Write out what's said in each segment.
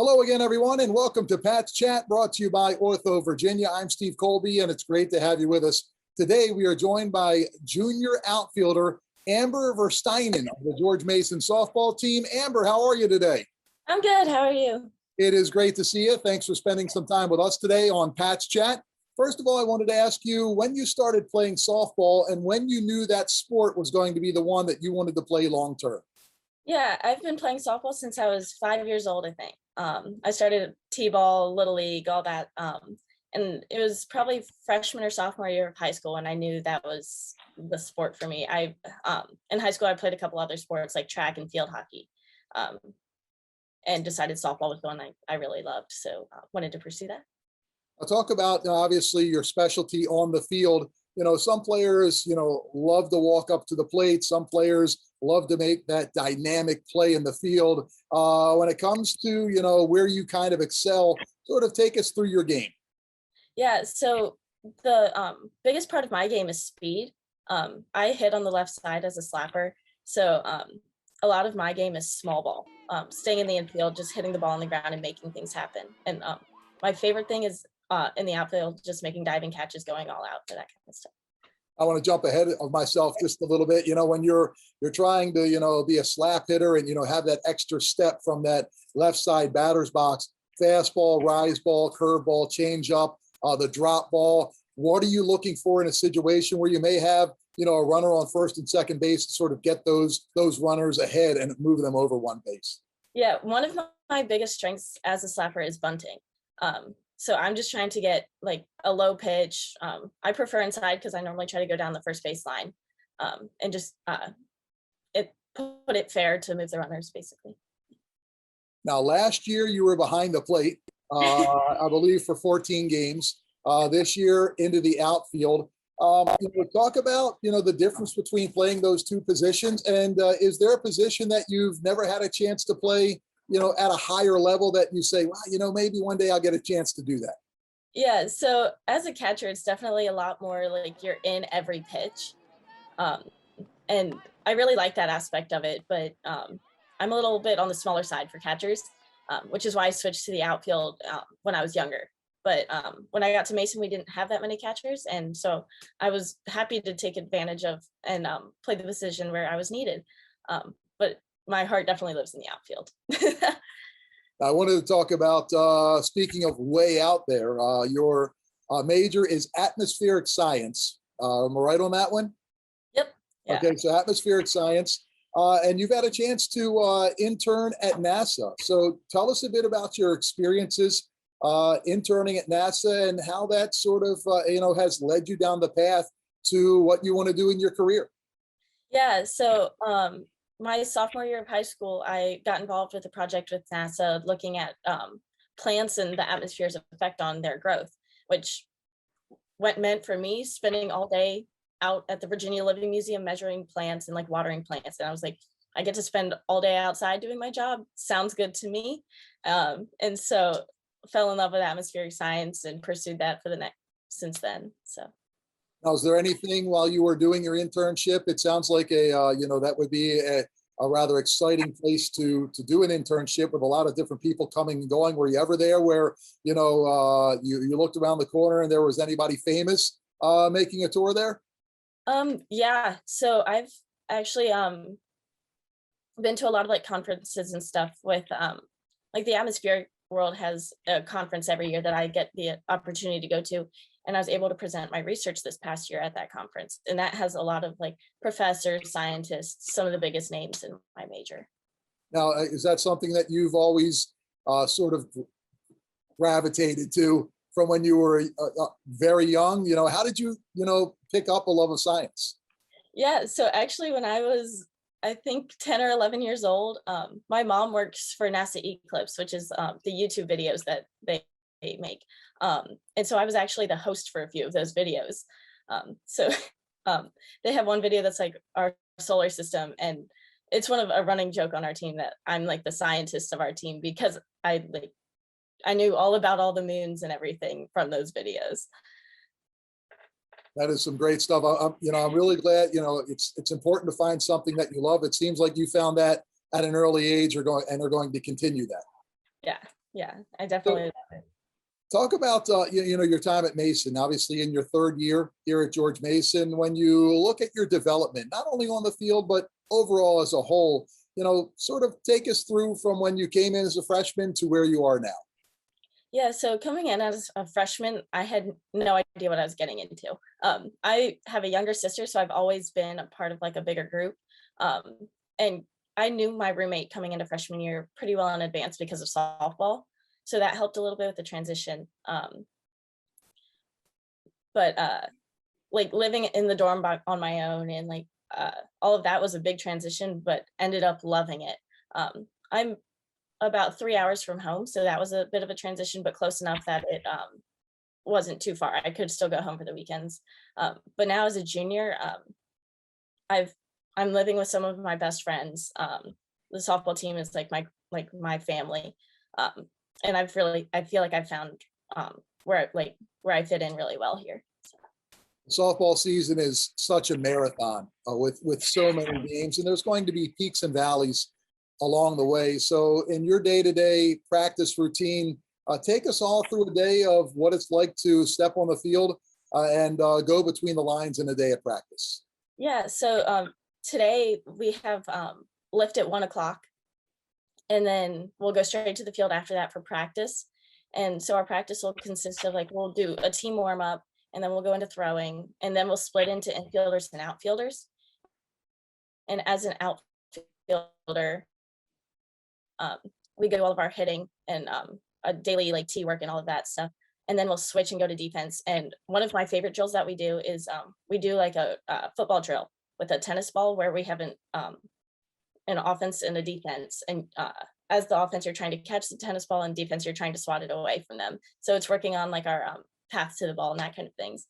Hello again, everyone, and welcome to Pat's Chat, brought to you by OrthoVirginia. I'm Steve Colby, and it's great to have you with us. Today, we are joined by junior outfielder Amber Verstynen of the George Mason softball team. Amber, how are you today? I'm good. How are you? It is great to see you. Thanks for spending some time with us today on Pat's Chat. First of all, I wanted to ask you when you started playing softball and when you knew that sport was going to be the one that you wanted to play long term. Yeah, I've been playing softball since I was 5 years old, I think. I started T-ball, Little League, all that. And it was probably freshman or sophomore year of high school, and I knew that was the sport for me. In high school, I played a couple other sports like track and field hockey, and decided softball was the one I really loved. So wanted to pursue that. I'll talk about, obviously, your specialty on the field. Some players, love to walk up to the plate. Some players love to make that dynamic play in the field. When it comes to, where you kind of excel, sort of take us through your game. Yeah, so the biggest part of my game is speed. I hit on the left side as a slapper. So a lot of my game is small ball, staying in the infield, just hitting the ball on the ground and making things happen. And my favorite thing is in the outfield, just making diving catches, going all out for that kind of stuff. I want to jump ahead of myself just a little bit. When you're trying to, be a slap hitter and, have that extra step from that left side batter's box, fastball, rise ball, curveball, change up, the drop ball. What are you looking for in a situation where you may have, a runner on first and second base to sort of get those runners ahead and move them over one base? Yeah, one of my biggest strengths as a slapper is bunting. So I'm just trying to get like a low pitch. I prefer inside because I normally try to go down the first base line, and just put it fair to move the runners, basically. Now, last year you were behind the plate, I believe, for 14 games. This year into the outfield. Talk about the difference between playing those two positions, and is there a position that you've never had a chance to play, at a higher level that you say, well, maybe one day I'll get a chance to do that? Yeah, so as a catcher, it's definitely a lot more like you're in every pitch. And I really like that aspect of it, but I'm a little bit on the smaller side for catchers, which is why I switched to the outfield when I was younger. But when I got to Mason, we didn't have that many catchers. And so I was happy to take advantage of and play the position where I was needed. But my heart definitely lives in the outfield. I wanted to talk about, speaking of way out there, your major is atmospheric science. Am I right on that one? Yep. Yeah. Okay, so atmospheric science. And you've had a chance to intern at NASA. So tell us a bit about your experiences interning at NASA and how that sort of, has led you down the path to what you want to do in your career. Yeah, so my sophomore year of high school, I got involved with a project with NASA looking at plants and the atmosphere's effect on their growth, which meant for me spending all day out at the Virginia Living Museum measuring plants and like watering plants. And I was like, I get to spend all day outside doing my job. Sounds good to me. And so fell in love with atmospheric science and pursued that since then. So. Now, is there anything while you were doing your internship? It sounds like that would be a rather exciting place to do an internship with a lot of different people coming and going. Were you ever there where, you looked around the corner and there was anybody famous making a tour there? Yeah, so I've actually been to a lot of like conferences and stuff with like the atmospheric world has a conference every year that I get the opportunity to go to. And I was able to present my research this past year at that conference. And that has a lot of like professors, scientists, some of the biggest names in my major. Now, is that something that you've always sort of gravitated to from when you were very young? How did you, pick up a love of science? Yeah, so actually when I was, I think 10 or 11 years old, my mom works for NASA Eclipse, which is the YouTube videos that they make. And so I was actually the host for a few of those videos. So they have one video that's like our solar system, and it's one of a running joke on our team that I'm like the scientist of our team because I knew all about all the moons and everything from those videos. That is some great stuff. I'm really glad, it's important to find something that you love. It seems like you found that at an early age, and are going to continue that. Yeah. Yeah, I So definitely. talk about your time at Mason. Obviously, in your third year here at George Mason, when you look at your development, not only on the field but overall as a whole, sort of take us through from when you came in as a freshman to where you are now. Yeah, so coming in as a freshman, I had no idea what I was getting into. I have a younger sister, so I've always been a part of like a bigger group. Um, and I knew my roommate coming into freshman year pretty well in advance because of softball. So that helped a little bit with the transition. But like living in the dorm on my own and like all of that was a big transition, but ended up loving it. I'm about 3 hours from home, so that was a bit of a transition, but close enough that it wasn't too far. I could still go home for the weekends. But now as a junior, I've I'm living with some of my best friends. The softball team is like my family, um, and I feel like I've found where I fit in really well here. Softball season is such a marathon with so many games, and there's going to be peaks and valleys along the way. So, in your day-to-day practice routine, take us all through a day of what it's like to step on the field and go between the lines in a day of practice. Yeah. So today we have lift at 1 o'clock, and then we'll go straight to the field after that for practice. And so our practice will consist of like we'll do a team warm up, and then we'll go into throwing, and then we'll split into infielders and outfielders. And as an outfielder, um, we do all of our hitting and a daily like tee work and all of that stuff. And then we'll switch and go to defense. And one of my favorite drills that we do is we do like a football drill with a tennis ball where we have an offense and a defense. And as the offense, you're trying to catch the tennis ball, and defense, you're trying to swat it away from them. So it's working on like our path to the ball and that kind of things.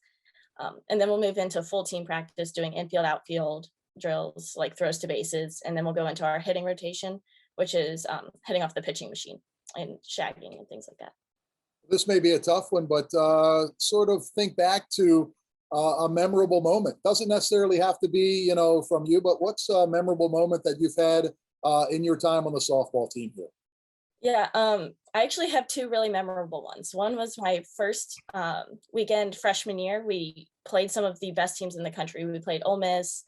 And then we'll move into full team practice doing infield, outfield drills, like throws to bases. And then we'll go into our hitting rotation, which is hitting off the pitching machine and shagging and things like that. This may be a tough one, but sort of think back to a memorable moment. Doesn't necessarily have to be, from you, but what's a memorable moment that you've had in your time on the softball team here? Yeah, I actually have two really memorable ones. One was my first weekend freshman year. We played some of the best teams in the country. We played Ole Miss,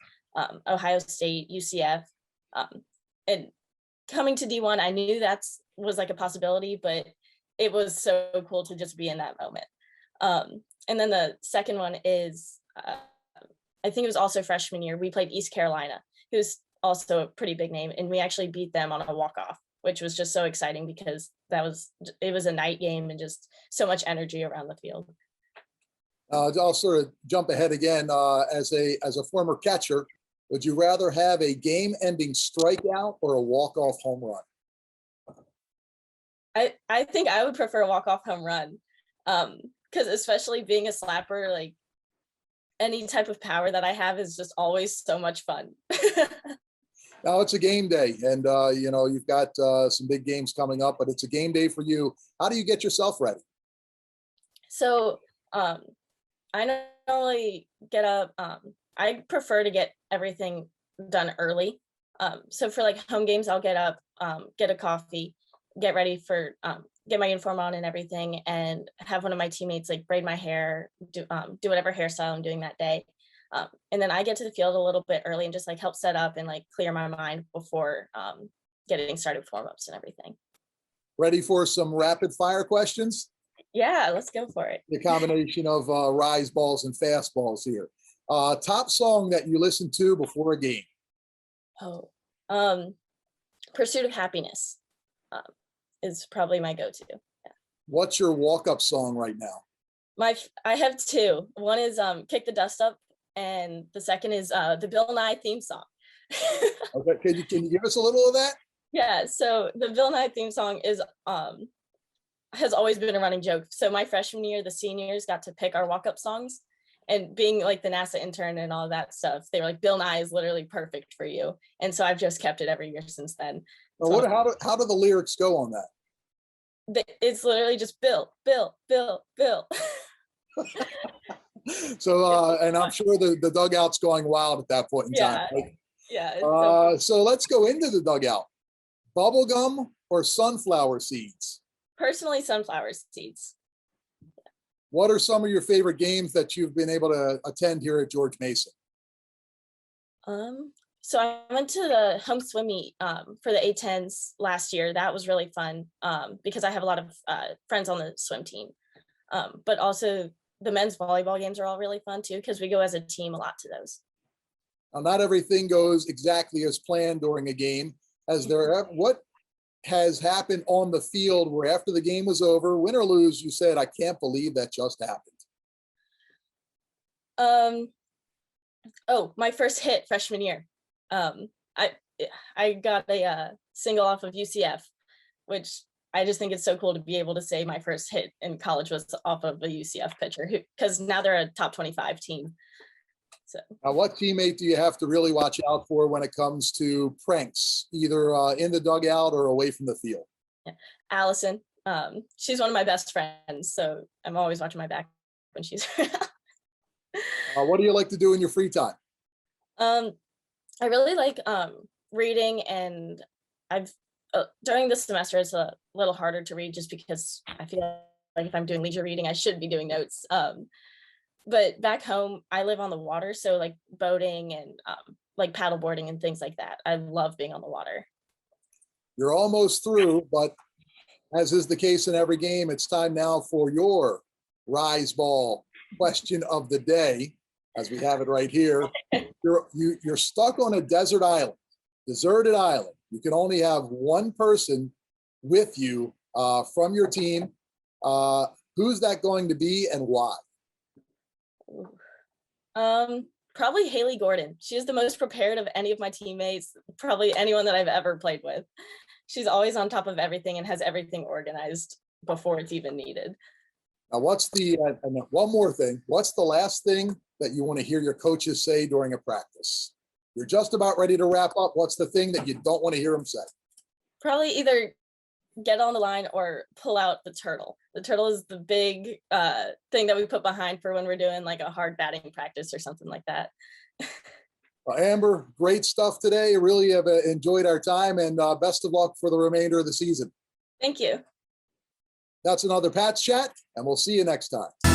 Ohio State, UCF, and coming to D1, I knew that was like a possibility, but it was so cool to just be in that moment. And then the second one is, I think it was also freshman year. We played East Carolina, who's also a pretty big name, and we actually beat them on a walk-off, which was just so exciting because it was a night game and just so much energy around the field. I'll sort of jump ahead again. As a former catcher, would you rather have a game-ending strikeout or a walk-off home run? I think I would prefer a walk-off home run, because especially being a slapper, like any type of power that I have is just always so much fun. Now it's a game day, and you've got some big games coming up, but it's a game day for you. How do you get yourself ready? So I normally get up. I prefer to get everything done early. So for like home games, I'll get up, get a coffee, get ready for get my uniform on and everything, and have one of my teammates like braid my hair, do whatever hairstyle I'm doing that day. And then I get to the field a little bit early and just like help set up and like clear my mind before getting started with warm-ups and everything. Ready for some rapid fire questions? Yeah, let's go for it. The combination of rise balls and fastballs here. Top song that you listen to before a game? Oh, Pursuit of Happiness is probably my go-to. Yeah. What's your walk-up song right now? I have two. One is Kick the Dust Up, and the second is the Bill Nye theme song. Okay, can you give us a little of that? Yeah, so the Bill Nye theme song is has always been a running joke. So my freshman year, the seniors got to pick our walk-up songs, and being like the NASA intern and all that stuff, they were like, Bill Nye is literally perfect for you. And so I've just kept it every year since then. So how do the lyrics go on that? It's literally just Bill, Bill, Bill, Bill. So, and I'm sure the dugout's going wild at that point in time. Right? Yeah. So let's go into the dugout. Bubble gum or sunflower seeds? Personally, sunflower seeds. What are some of your favorite games that you've been able to attend here at George Mason? So I went to the home swim meet for the A10s last year. That was really fun because I have a lot of friends on the swim team. But also the men's volleyball games are all really fun too because we go as a team a lot to those. Now, not everything goes exactly as planned during a game. What has happened on the field where after the game was over, win or lose, you said, "I can't believe that just happened"? Oh, my first hit freshman year. I got a single off of UCF, which I just think it's so cool to be able to say my first hit in college was off of a UCF pitcher because now they're a top 25 team. So Now, what teammate do you have to really watch out for when it comes to pranks, either in the dugout or away from the field? yeah. Allison, she's one of my best friends, so I'm always watching my back when she's around. What do you like to do in your free time? I really like reading, and I've during this semester it's a little harder to read just because I feel like if I'm doing leisure reading, I should be doing notes. But back home, I live on the water, so like boating and like paddle boarding and things like that. I love being on the water. You're almost through, but as is the case in every game, it's time now for your Rise Ball question of the day, as we have it right here. You're stuck on a deserted island. You can only have one person with you from your team. Who's that going to be and why? Probably Haley Gordon. She is the most prepared of any of my teammates, probably anyone that I've ever played with. She's always on top of everything and has everything organized before it's even needed. Now, and one more thing, what's the last thing that you want to hear your coaches say during a practice? You're just about ready to wrap up. What's the thing that you don't want to hear them say? Probably either get on the line or pull out the turtle. The turtle is the big thing that we put behind for when we're doing like a hard batting practice or something like that. Well, Amber, great stuff today. Really have enjoyed our time, and best of luck for the remainder of the season. Thank you. That's another Pat's Chat, and we'll see you next time.